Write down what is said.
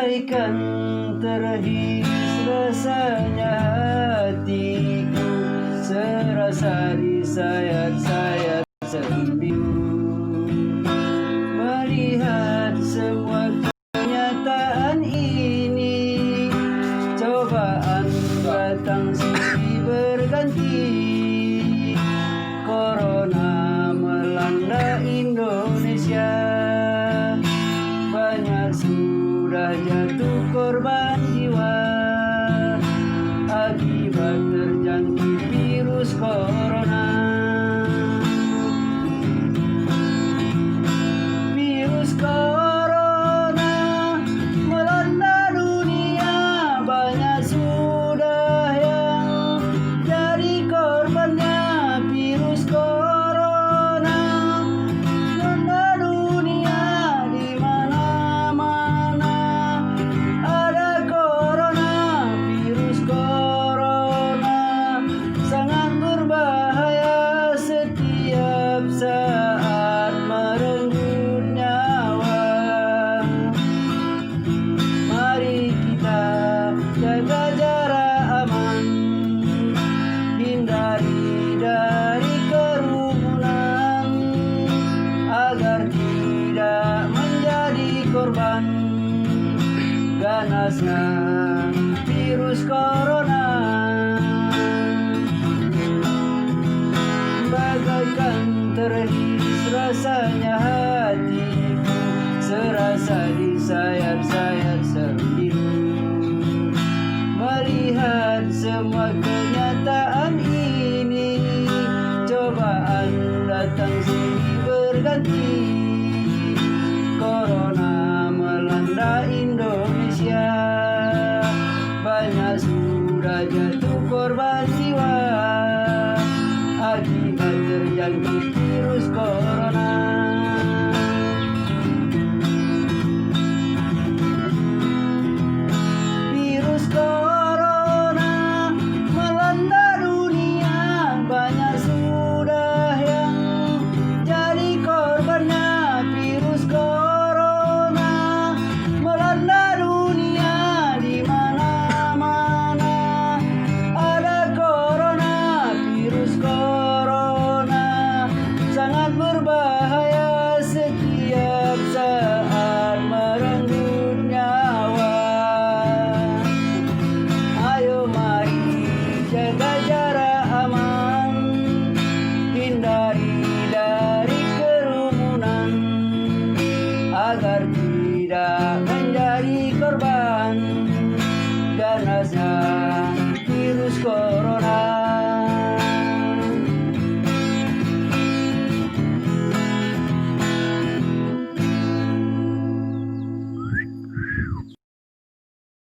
Bagaikan terhias rasanya hatiku, serasa disayat-sayat sembilu. Melihat semua kenyataan ini, cobaan datang silih berganti. Corona melanda Indonesia, banyak sudah jatuh korban jiwa akibat terjangkit virus corona. Virus corona melanda dunia, banyak sudah yang jadi korbannya. Virus corona melanda dunia, di mana-mana ada corona. Virus corona sangat berbahaya, setiap saat merenggut nyawa. Mari kita jaga jarak aman, hindari dari kerumunan, agar tidak menjadi korban ganasnya virus corona. Bagaikan terhias rasanya hatiku, serasa disayat-sayat sembilu. Melihat semua kenyataan ini, cobaan datang silih berganti. Corona melanda Indonesia, banyak sudah jatuh korban jiwa akibat terjangkit virus corona. Virus corona melanda dunia, banyak sudah yang jadi korbannya. Virus corona melanda dunia, di mana-mana ada corona. Virus corona sangat berbahaya, setiap saat merenggut nyawa. Ayo mari jaga jarak aman, hindari dari kerumunan, agar tidak menjadi korban ganasnya